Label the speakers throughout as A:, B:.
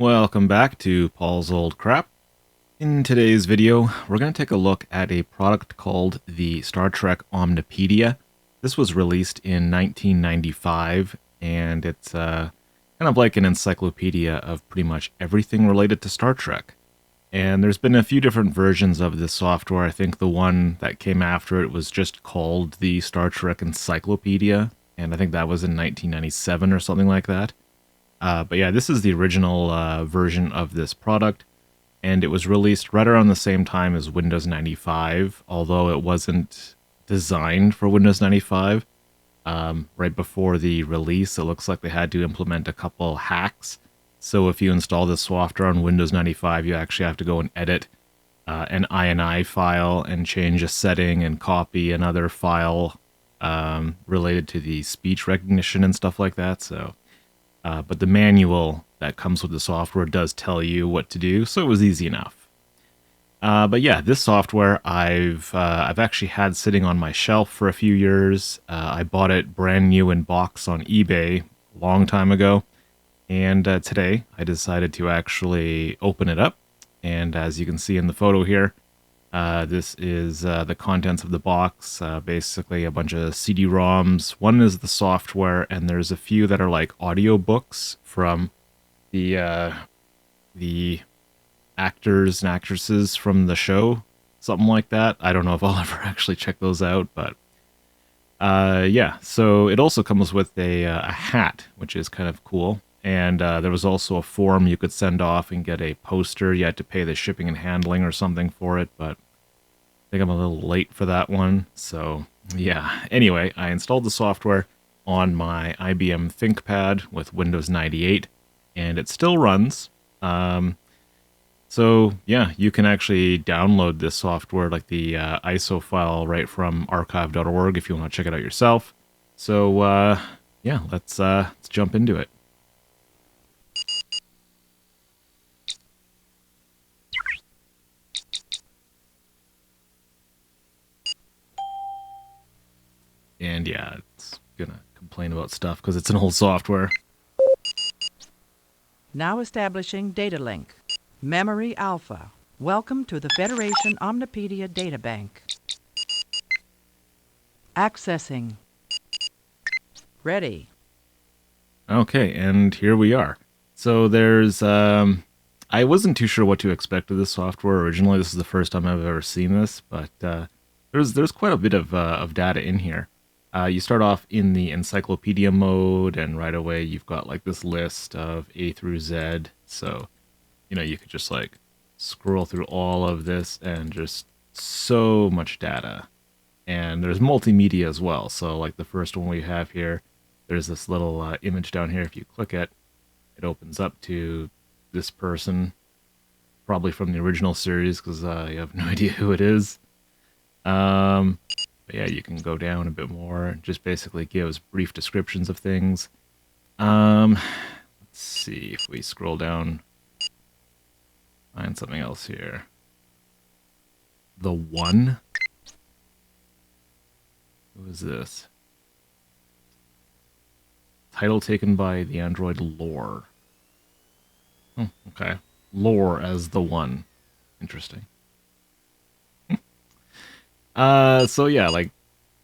A: Welcome back to Paul's Old Crap. In today's video, we're going to take a look at a product called the Star Trek Omnipedia. This was released in 1995, and it's kind of like an encyclopedia of pretty much everything related to Star Trek. And there's been a few different versions of this software. I think the one that came after it was just called the Star Trek Encyclopedia, and I think that was in 1997 or something like that. But yeah, this is the original version of this product, and it was released right around the same time as Windows 95, although it wasn't designed for Windows 95. Right before the release, it looks like they had to implement a couple hacks. So if you install this software on Windows 95, you actually have to go and edit an INI file and change a setting and copy another file related to the speech recognition and stuff like that. So. But the manual that comes with the software does tell you what to do, so it was easy enough. But yeah, this software I've actually had sitting on my shelf for a few years. I bought it brand new in box on eBay a long time ago, and today I decided to actually open it up. And as you can see in the photo here, this is the contents of the box, basically a bunch of CD-ROMs. One is the software, and there's a few that are like audiobooks from the actors and actresses from the show, something like that. I don't know if I'll ever actually check those out, but yeah. So it also comes with a hat, which is kind of cool. And there was also a form you could send off and get a poster. You had to pay the shipping and handling or something for it, but I think I'm a little late for that one. So yeah, anyway, I installed the software on my IBM ThinkPad with Windows 98, and it still runs. So yeah, you can actually download this software, like the ISO file, right from archive.org if you want to check it out yourself. So yeah, let's jump into it. And yeah, it's gonna complain about stuff because it's an old software.
B: Now establishing data link. Memory Alpha. Welcome to the Federation Omnipedia Databank. Accessing. Ready.
A: Okay, and here we are. So there's, I wasn't too sure what to expect of this software originally. This is the first time I've ever seen this, but there's quite a bit of data in here. You start off in the encyclopedia mode, and right away you've got like this list of A through Z. So, you know, you could just like scroll through all of this and just so much data. And there's multimedia as well. So like the first one we have here, there's this little image down here. If you click it, it opens up to this person, probably from the original series because you have no idea who it is. But yeah, you can go down a bit more. It just basically gives brief descriptions of things. Let's see if we scroll down, find something else here. The One. Who is this? Title taken by the android Lore. Oh, okay. Lore as the One. Interesting. So yeah, like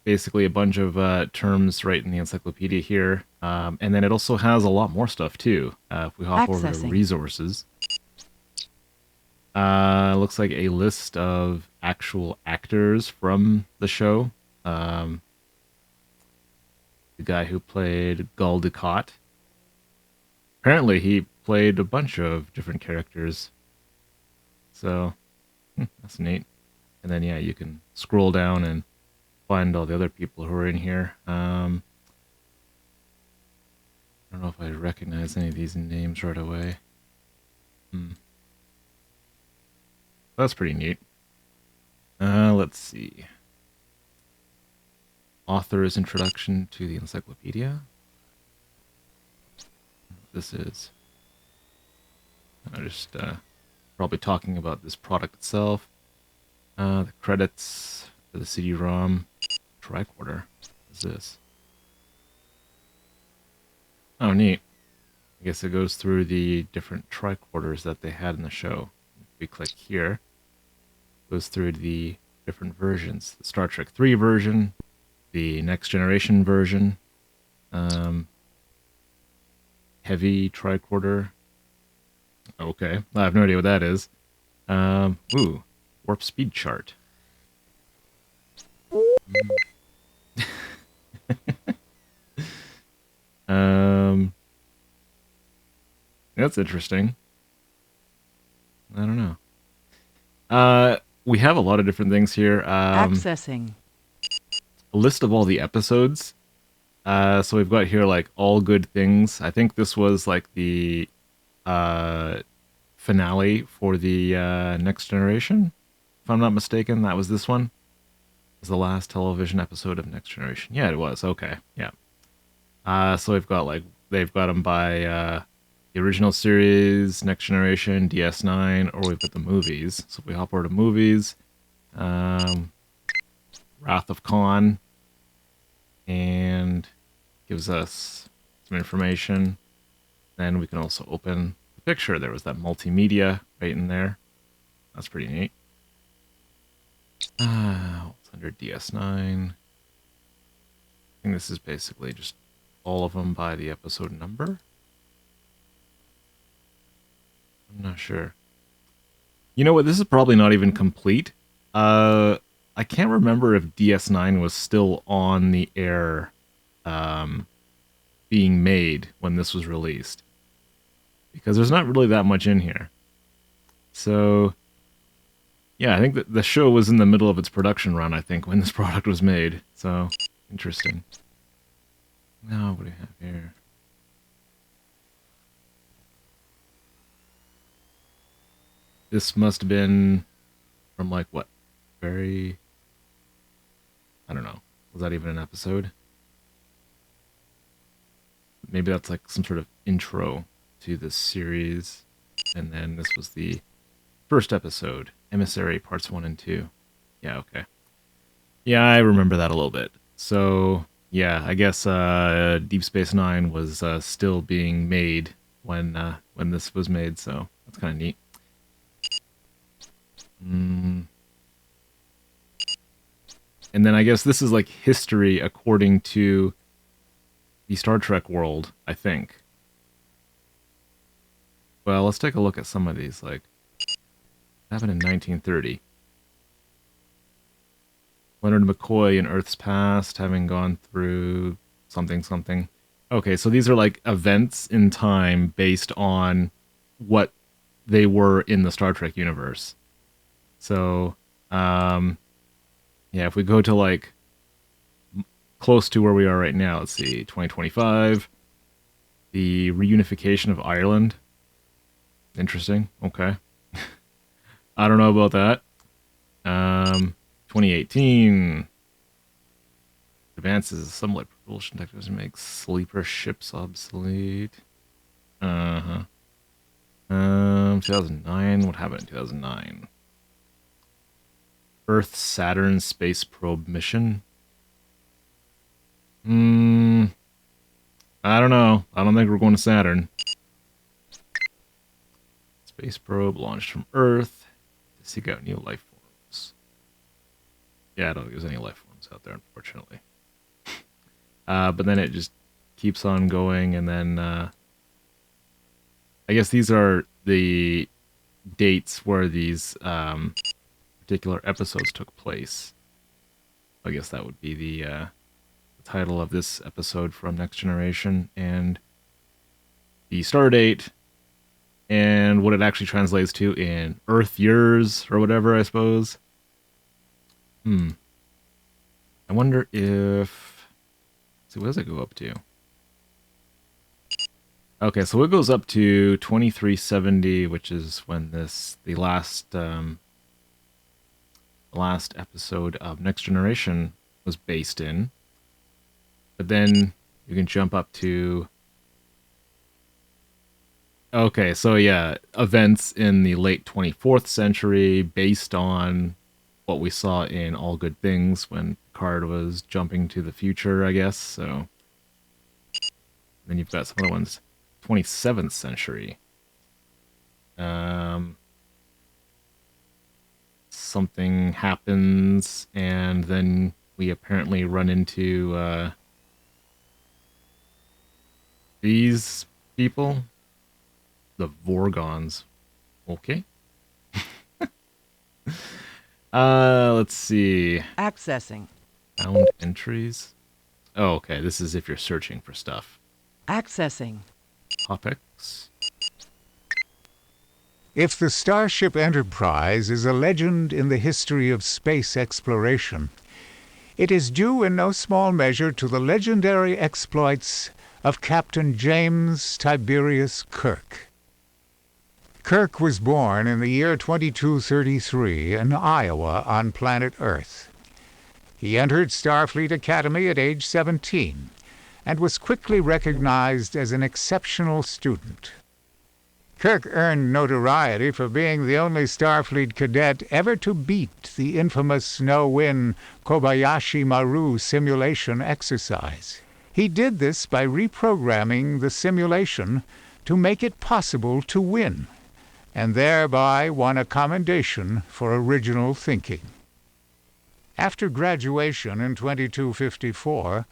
A: basically a bunch of terms right in the encyclopedia here. And then it also has a lot more stuff too. If we hop over to resources, looks like a list of actual actors from the show. The guy who played Gul Dukat. Apparently he played a bunch of different characters. So, that's neat. And then, yeah, you can scroll down and find all the other people who are in here. I don't know if I recognize any of these names right away. That's pretty neat. Let's see. Author's introduction to the encyclopedia. This is just probably talking about this product itself. The credits for the CD-ROM. Tricorder. What is this? Oh, neat. I guess it goes through the different tricorders that they had in the show. If we click here, it goes through the different versions. The Star Trek 3 version, the Next Generation version, heavy tricorder. Okay, I have no idea what that is. Ooh, warp speed chart. Um, that's interesting. I don't know. We have a lot of different things here.
B: Accessing.
A: A list of all the episodes. So we've got here like All Good Things. I think this was like the uh, finale for the Next Generation. If I'm not mistaken, that was this one. It was the last television episode of Next Generation. Yeah, it was. Okay, yeah. So we've got like they've got them by the original series, Next Generation, DS9, or we've got the movies. So if we hop over to movies, um, Wrath of Khan, and gives us some information. Then we can also open the picture. There was that multimedia right in there. That's pretty neat. What's under DS9? I think this is basically just all of them by the episode number. I'm not sure. You know what? This is probably not even complete. I can't remember if DS9 was still on the air, being made when this was released, because there's not really that much in here. So, yeah, I think that the show was in the middle of its production run, I think, when this product was made. So, interesting. Now, what do we have here? This must have been from, like, what? Very... I don't know. Was that even an episode? Maybe that's, like, some sort of intro to this series. And then this was the first episode, Emissary Parts 1 and 2. Yeah, okay. Yeah, I remember that a little bit. So, yeah, I guess Deep Space Nine was still being made when this was made, so that's kind of neat. And then I guess this is like history according to the Star Trek world, I think. Well, let's take a look at some of these. Like, happened in 1930. Leonard McCoy in Earth's Past, having gone through something, something. Okay, so these are like events in time based on what they were in the Star Trek universe. So, yeah, if we go to like close to where we are right now, let's see, 2025, the reunification of Ireland. Interesting. Okay. I don't know about that. 2018. Advances in satellite propulsion technology makes sleeper ships obsolete. Uh-huh. 2009. What happened in 2009? Earth Saturn space probe mission. I don't know. I don't think we're going to Saturn. Space probe launched from Earth to seek out new life forms. Yeah, I don't think there's any life forms out there, unfortunately. But then it just keeps on going, and then I guess these are the dates where these particular episodes took place. I guess that would be the title of this episode from Next Generation, and the star date, and what it actually translates to in Earth years or whatever, I suppose. I wonder if... Let's see, what does it go up to? Okay, so it goes up to 2370, which is when the last episode of Next Generation was based in. But then you can jump up to... Okay, so yeah, events in the late 24th century based on what we saw in All Good Things when Picard was jumping to the future, I guess. So then you've got some other ones. 27th century. Um, Something happens, and then we apparently run into these people, the Vorgons. Okay. Let's see.
B: Accessing.
A: Found entries. Oh, okay. This is if you're searching for stuff.
B: Accessing.
A: Topics.
C: If the Starship Enterprise is a legend in the history of space exploration, it is due in no small measure to the legendary exploits of Captain James Tiberius Kirk. Kirk was born in the year 2233 in Iowa on planet Earth. He entered Starfleet Academy at age 17 and was quickly recognized as an exceptional student. Kirk earned notoriety for being the only Starfleet cadet ever to beat the infamous no-win Kobayashi Maru simulation exercise. He did this by reprogramming the simulation to make it possible to win, and thereby won a commendation for original thinking. After graduation in 2254,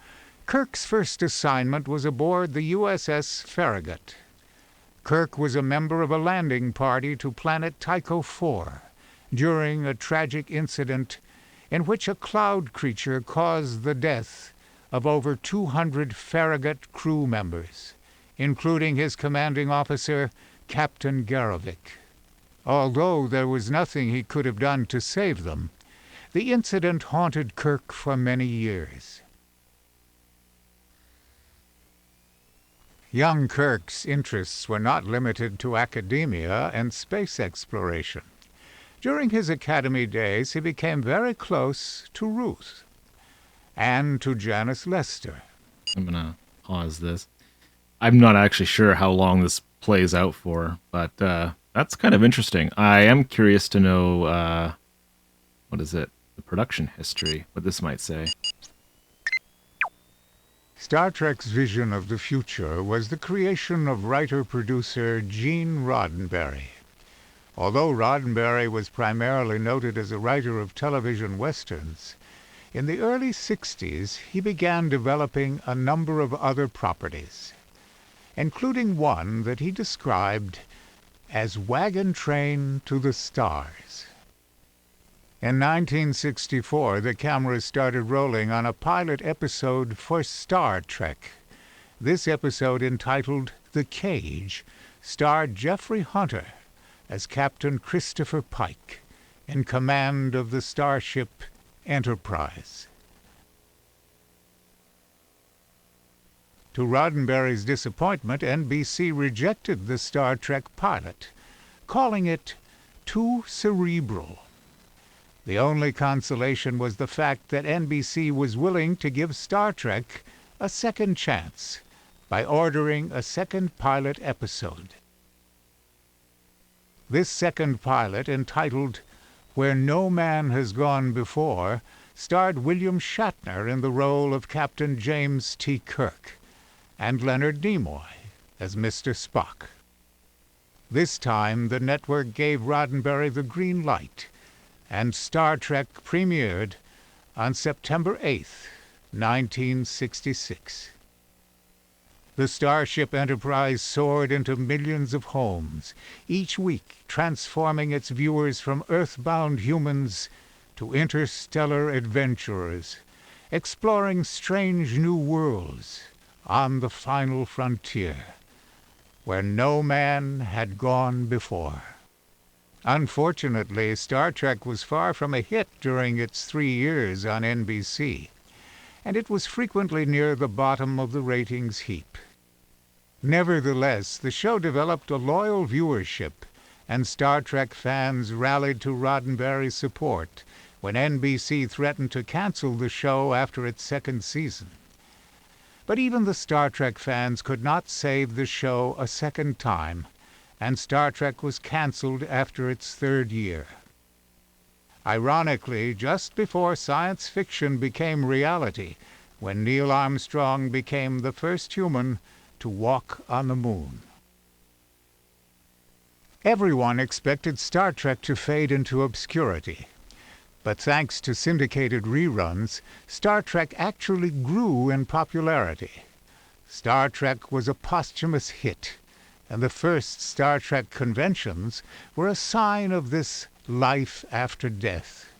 C: Kirk's first assignment was aboard the USS Farragut. Kirk was a member of a landing party to planet Tycho IV during a tragic incident in which a cloud creature caused the death of over 200 Farragut crew members, including his commanding officer, Captain Garovic. Although there was nothing he could have done to save them, the incident haunted Kirk for many years. Young Kirk's interests were not limited to academia and space exploration. During his academy days, he became very close to Ruth and to Janice Lester.
A: I'm going to pause this. I'm not actually sure how long this plays out for, but that's kind of interesting. I am curious to know, what is it? The production history, what this might say.
C: Star Trek's vision of the future was the creation of writer-producer Gene Roddenberry. Although Roddenberry was primarily noted as a writer of television westerns, in the early 60s he began developing a number of other properties, including one that he described as Wagon Train to the Stars. In 1964, the camera started rolling on a pilot episode for Star Trek. This episode, entitled The Cage, starred Jeffrey Hunter as Captain Christopher Pike, in command of the Starship Enterprise. To Roddenberry's disappointment, NBC rejected the Star Trek pilot, calling it too cerebral. The only consolation was the fact that NBC was willing to give Star Trek a second chance by ordering a second pilot episode. This second pilot, entitled Where No Man Has Gone Before, starred William Shatner in the role of Captain James T. Kirk and Leonard Nimoy as Mr. Spock. This time, the network gave Roddenberry the green light, and Star Trek premiered on September 8th, 1966. The Starship Enterprise soared into millions of homes, each week transforming its viewers from earthbound humans to interstellar adventurers, exploring strange new worlds on the final frontier, where no man had gone before. Unfortunately, Star Trek was far from a hit during its 3 years on NBC, and it was frequently near the bottom of the ratings heap. Nevertheless, the show developed a loyal viewership, and Star Trek fans rallied to Roddenberry's support when NBC threatened to cancel the show after its second season. But even the Star Trek fans could not save the show a second time, and Star Trek was canceled after its third year. Ironically, just before science fiction became reality, when Neil Armstrong became the first human to to walk on the moon. Everyone expected Star Trek to fade into obscurity. But thanks to syndicated reruns, Star Trek actually grew in popularity. Star Trek was a posthumous hit, and the first Star Trek conventions were a sign of this life after death.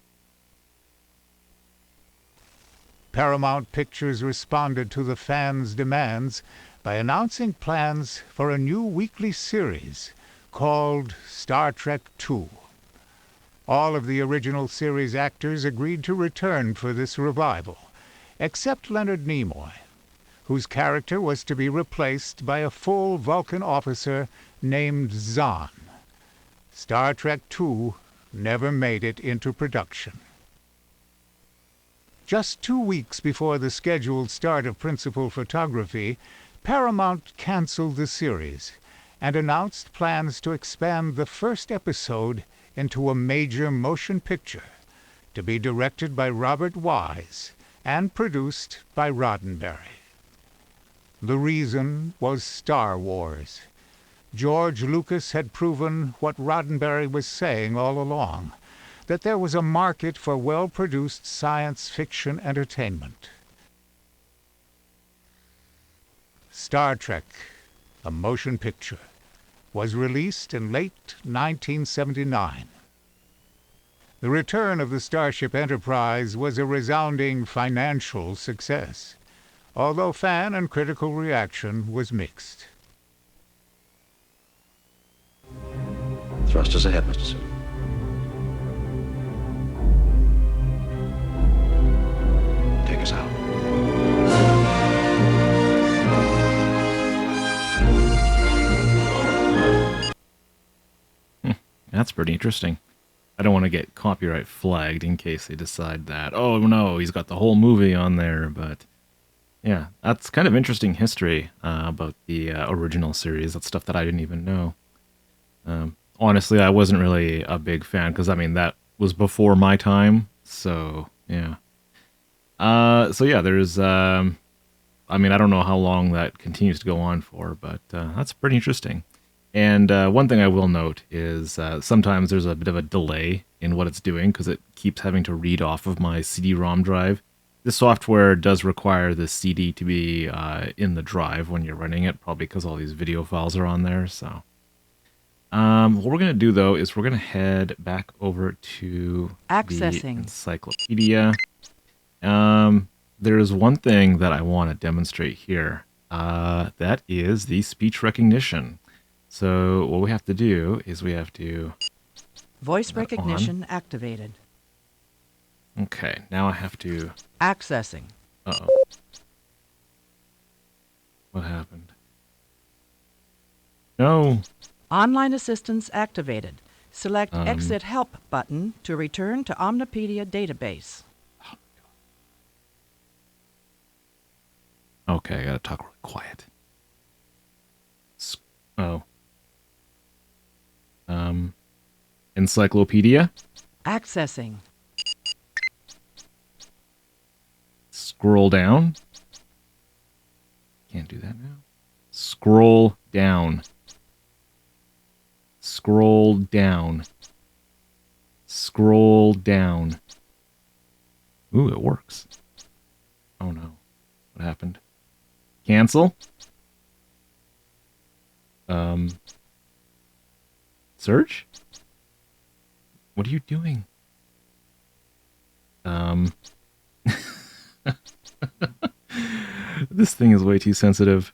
C: Paramount Pictures responded to the fans' demands by announcing plans for a new weekly series called Star Trek II. All of the original series actors agreed to return for this revival, except Leonard Nimoy, whose character was to be replaced by a full Vulcan officer named Zahn. Star Trek II never made it into production. Just 2 weeks before the scheduled start of principal photography, Paramount canceled the series and announced plans to expand the first episode into a major motion picture to be directed by Robert Wise and produced by Roddenberry. The reason was Star Wars. George Lucas had proven what Roddenberry was saying all along, that there was a market for well-produced science fiction entertainment. Star Trek, a motion picture, was released in late 1979. The return of the Starship Enterprise was a resounding financial success, although fan and critical reaction was mixed.
D: Thrusters ahead, Mr. Sulu. Take us out.
A: That's pretty interesting. I don't want to get copyright flagged in case they decide that, oh no, he's got the whole movie on there, but yeah, that's kind of interesting history about the original series. That's stuff that I didn't even know. Honestly, I wasn't really a big fan because, I mean, that was before my time, so yeah. So yeah, there's, I mean, I don't know how long that continues to go on for, but that's pretty interesting. And one thing I will note is sometimes there's a bit of a delay in what it's doing because it keeps having to read off of my CD-ROM drive. This software does require the CD to be in the drive when you're running it, probably because all these video files are on there. So what we're going to do, though, is we're going to head back over to the encyclopedia. There's one thing that I want to demonstrate here. That is the speech recognition. So what we have to do is we have to...
B: Voice recognition activated.
A: Okay, now I have to...
B: Accessing.
A: Uh-oh. What happened? No!
B: Online assistance activated. Select Exit Help button to return to Omnipedia database.
A: Okay, I gotta talk real quiet. Oh. Encyclopedia.
B: Accessing.
A: Scroll down. Can't do that now. Scroll down. Scroll down. Scroll down. Ooh, it works. Oh no. What happened? Cancel. Search? What are you doing? This thing is way too sensitive.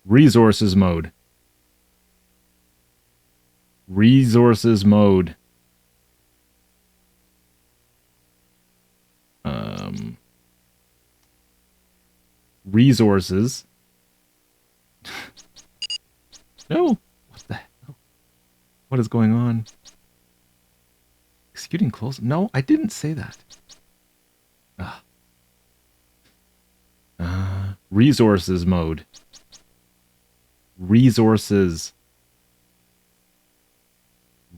A: Resources mode. Resources mode. Resources. No! What the hell? What is going on? Executing close? No, I didn't say that. Resources mode. Resources.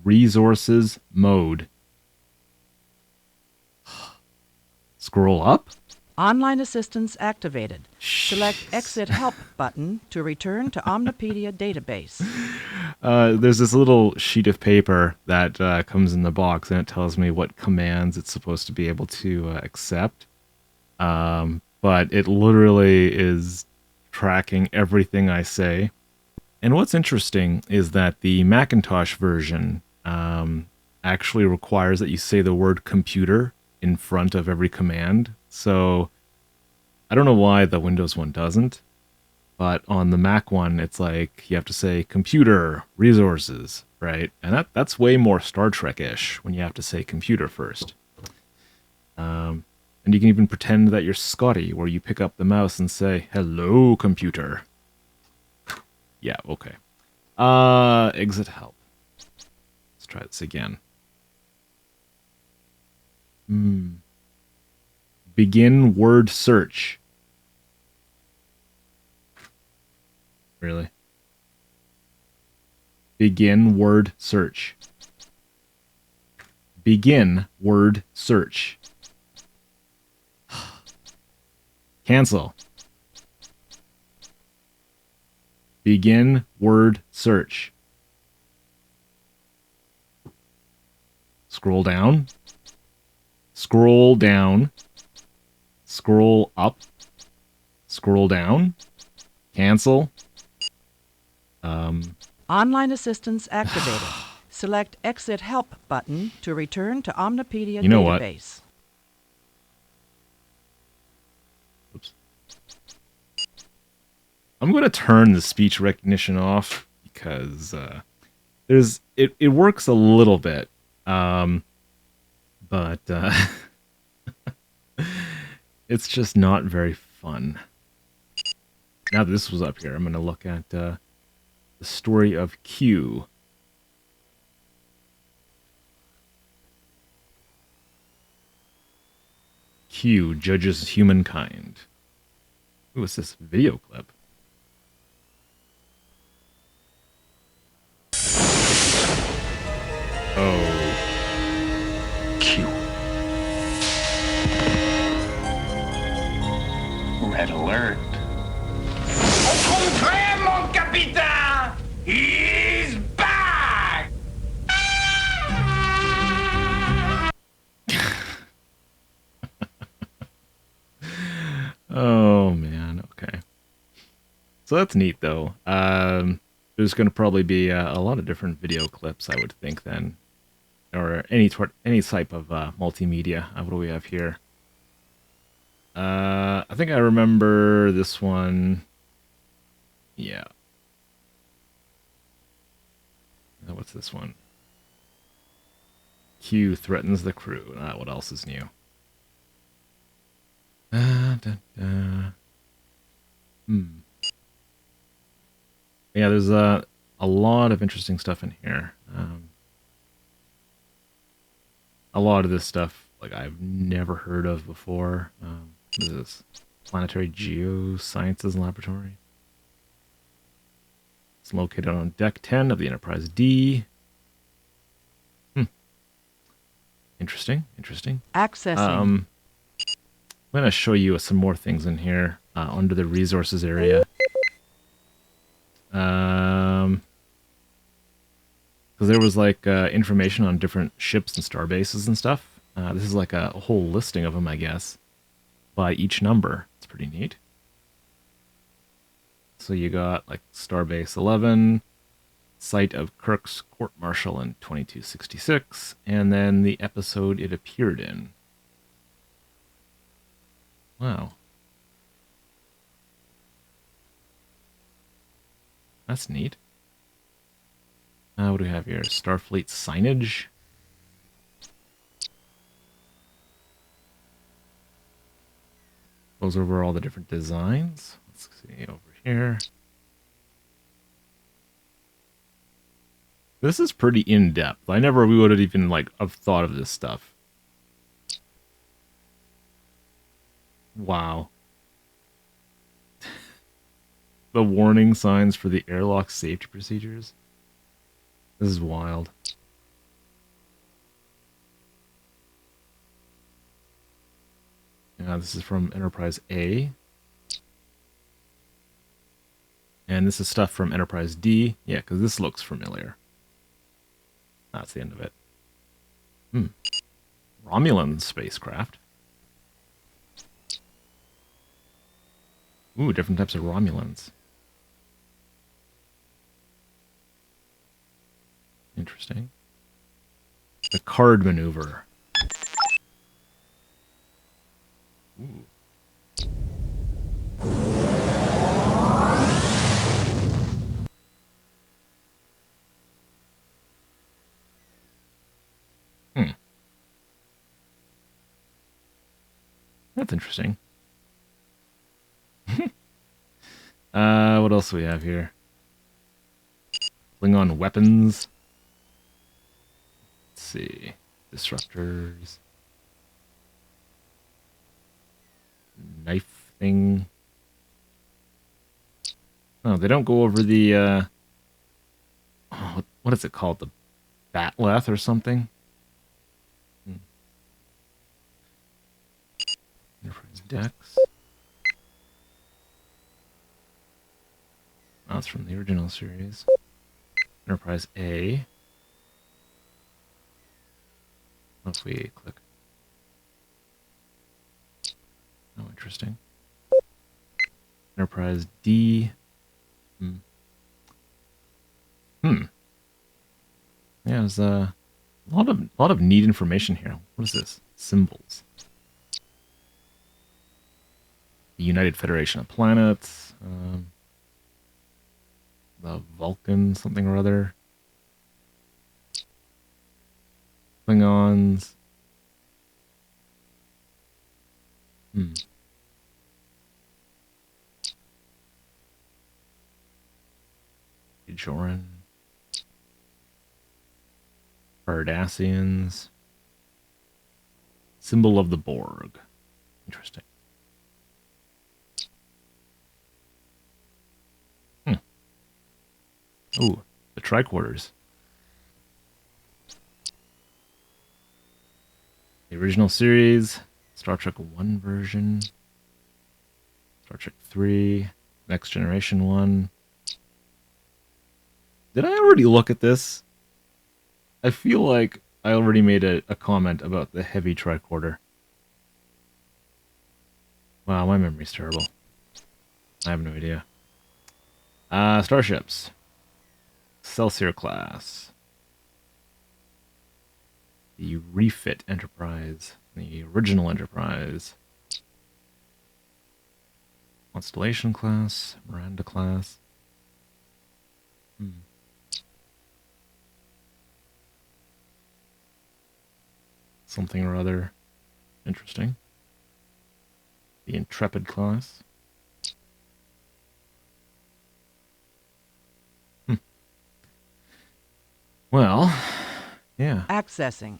A: Resources mode. Scroll up?
B: Online assistance activated. Select
A: Jeez.
B: Exit Help button to return to Omnipedia database.
A: There's this little sheet of paper that comes in the box, and it tells me what commands it's supposed to be able to accept. But it literally is tracking everything I say. And what's interesting is that the Macintosh version actually requires that you say the word computer in front of every command. So I don't know why the Windows one doesn't, but on the Mac one, it's like you have to say computer resources, right? And that's way more Star Trek-ish when you have to say computer first. And you can even pretend that you're Scotty, where you pick up the mouse and say, hello, computer. Yeah, okay. Exit help. Let's try this again. Begin word search. Really? Begin word search. Begin word search. Cancel. Begin word search. Scroll down. Scroll down. Scroll up. Scroll down. Cancel.
B: Online assistance activated. Select Exit Help button to return to Omnipedia
A: You know what?
B: database.
A: Oops. I'm going to turn the speech recognition off because it works a little bit, but it's just not very fun. Now that this was up here, I'm going to look at the story of Q. Q judges humankind. Ooh, what's this video clip? Oh.
D: Q. Red alert.
E: Au contraire, mon capitaine! He's back!
A: Oh, man. Okay. So that's neat, though. There's going to probably be a lot of different video clips, I would think, then. Or any type of multimedia. What do we have here? I think I remember this one. Yeah. What's this one? Q threatens the crew. What else is new? Yeah, there's a lot of interesting stuff in here. A lot of this stuff, like, I've never heard of before. What is this? Planetary Geosciences Laboratory. It's located on Deck 10 of the Enterprise D. Interesting, interesting.
B: Accessing.
A: I'm going to show you some more things in here under the resources area. Because there was like information on different ships and star bases and stuff. This is like a whole listing of them, I guess, by each number. It's pretty neat. So you got like Starbase 11, site of Kirk's court-martial in 2266, and then the episode it appeared in. Wow. That's neat. What do we have here? Starfleet signage. Goes over all the different designs. Let's see over here. This is pretty in-depth. I never would have even like have thought of this stuff. Wow. The warning signs for the airlock safety procedures. This is wild. This is from Enterprise A. And this is stuff from Enterprise D. Yeah, because this looks familiar. That's the end of it. Romulan spacecraft. Ooh, different types of Romulans. Interesting. The card maneuver. Ooh. That's interesting. What else do we have here? Klingon weapons. Let's see. Disruptors. Knife thing. Oh, they don't go over the, oh, what is it called? The batleth or something? Enterprise decks. Oh, it's from the original series. Enterprise A. What if we click? Oh, interesting. Enterprise D. Yeah, there's a lot of neat information here. What is this? Symbols. The United Federation of Planets. The Vulcan something or other. Klingons. Bajoran. Cardassians. Symbol of the Borg. Interesting. Ooh, the tricorders. The original series, Star Trek 1 version, Star Trek 3, Next Generation 1. Did I already look at this? I feel like I already made a comment about the heavy tricorder. Wow, my memory's terrible. I have no idea. Starships. Excelsior class. The refit Enterprise. The original Enterprise. Constellation class. Miranda class. Something or other. Interesting. The Intrepid class. Well, yeah.
B: Accessing.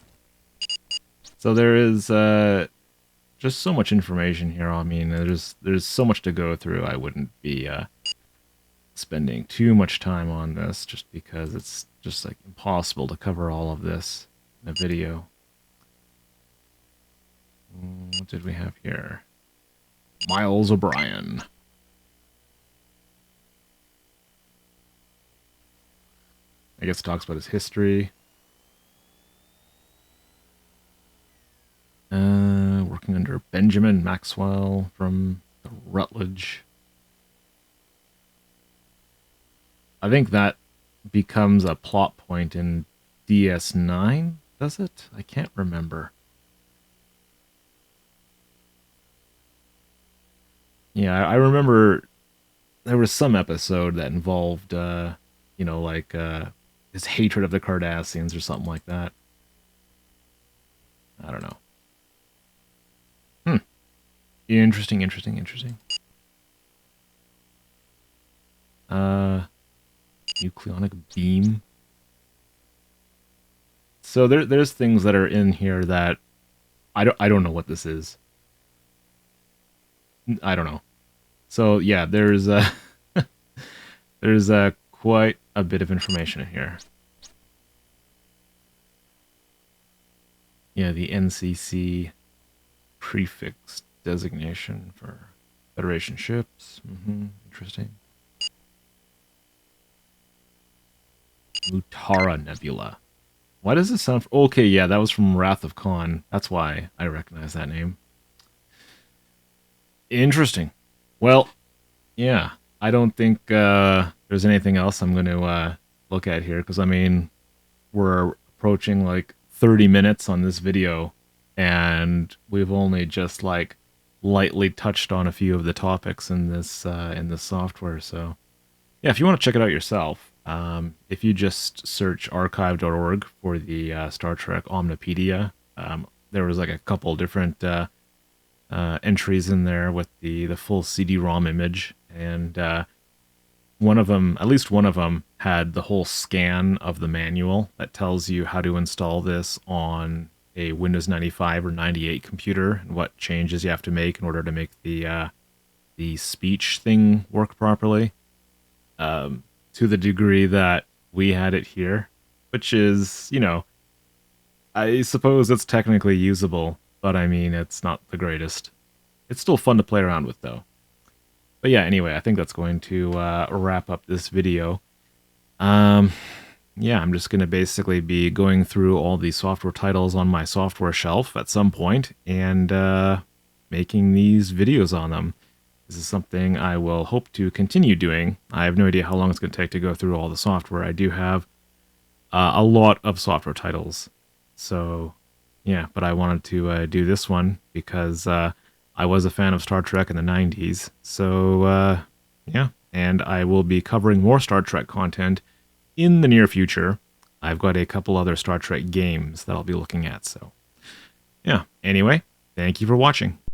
A: So there is just so much information here. I mean, there's so much to go through. I wouldn't be spending too much time on this just because it's just like impossible to cover all of this in a video. What did we have here? Miles O'Brien. I guess it talks about his history. Working under Benjamin Maxwell from the Rutledge. I think that becomes a plot point in DS9, does it? I can't remember. Yeah, I remember there was some episode that involved, you know, like his hatred of the Cardassians or something like that. I don't know. Interesting. Nucleonic beam. So there's things that are in here that I don't know what this is. I don't know. So yeah, there's there's quite a bit of information in here. Yeah, the NCC prefix designation for Federation ships. Interesting. Mutara Nebula. Why does this sound... Okay, yeah, that was from Wrath of Khan. That's why I recognize that name. Interesting. Well, yeah, I don't think there's anything else I'm going to look at here, because, I mean, we're approaching, like, 30 minutes on this video, and we've only just, like, lightly touched on a few of the topics in this software. So, yeah, if you want to check it out yourself, if you just search archive.org for the Star Trek Omnipedia, there was, like, a couple different entries in there with the full CD-ROM image, and one of them, at least one of them, had the whole scan of the manual that tells you how to install this on a Windows 95 or 98 computer and what changes you have to make in order to make the speech thing work properly. To the degree that we had it here, which is, you know, I suppose it's technically usable, but I mean, it's not the greatest. It's still fun to play around with, though. But yeah, anyway, I think that's going to wrap up this video. Yeah, I'm just going to basically be going through all the software titles on my software shelf at some point and making these videos on them. This is something I will hope to continue doing. I have no idea how long it's going to take to go through all the software. I do have a lot of software titles. So, yeah, but I wanted to do this one because I was a fan of Star Trek in the 90s. So, yeah, and I will be covering more Star Trek content in the near future. I've got a couple other Star Trek games that I'll be looking at. So, yeah, anyway, thank you for watching.